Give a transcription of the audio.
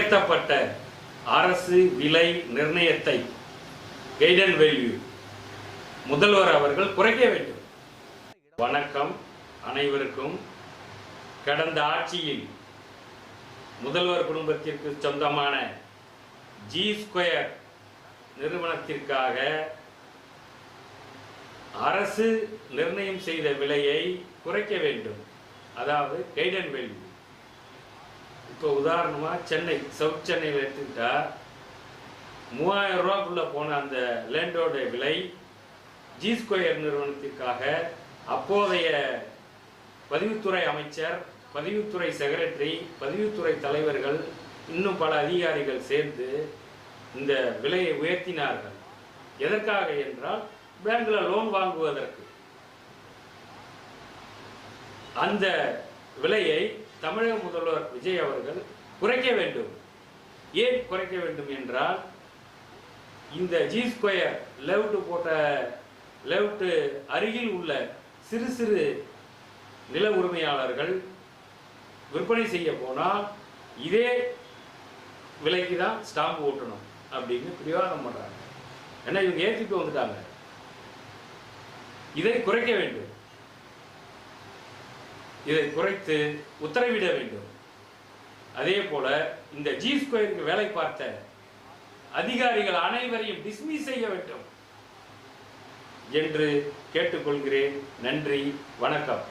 உயர்த்தப்பட்ட அரசு விலை நிர்ணயத்தை கைட் அண்ட் வேல்யூ முதல்வர் அவர்கள் குறைக்க வேண்டும். வணக்கம் அனைவருக்கும். கடந்த ஆட்சியில் முதல்வர் குடும்பத்திற்கு சொந்தமான ஜி ஸ்கொயர் நிறுவனத்திற்காக அரசு நிர்ணயம் செய்த விலையை குறைக்க வேண்டும். அதாவது கைட் அண்ட் வேல்யூ. இப்போ உதாரணமாக சென்னை, சவுத் சென்னையில் எடுத்துக்கிட்டா 3000 ரூபாக்குள்ள போன அந்த லேண்டோட விலை ஜி ஸ்கொயர் நிறுவனத்திற்காக அப்போதைய பதிவுத்துறை அமைச்சர், பதிவுத்துறை செக்ரட்டரி, பதிவுத்துறை தலைவர்கள், இன்னும் பல அதிகாரிகள் சேர்ந்து இந்த விலையை உயர்த்தினார்கள். எதற்காக என்றால் பேங்க்ல லோன் வாங்குவதற்கு. அந்த விலையை தமிழக முதல்வர் விஜய் அவர்கள் குறைக்க வேண்டும். ஏன் குறைக்க வேண்டும் என்றால், இந்த ஜி ஸ்கொயர் லேஅவுட் அருகில் உள்ள சிறு சிறு நில உரிமையாளர்கள் விற்பனை செய்ய போனால் இதே விலைக்கு தான் ஸ்டாம்பு ஓட்டணும் அப்படின்னு பிடிவாதம் பண்றாங்க. ஏன்னா இவங்க ஏற்றிட்டு வந்துட்டாங்க. இதை குறைக்க வேண்டும். இதை குறைத்து உத்தரவிட வேண்டும். அதே போல இந்த ஜி ஸ்கொயருக்கு வேலை பார்த்த அதிகாரிகள் அனைவரையும் டிஸ்மிஸ் செய்ய வேண்டும் என்று கேட்டுக்கொள்கிறேன். நன்றி, வணக்கம்.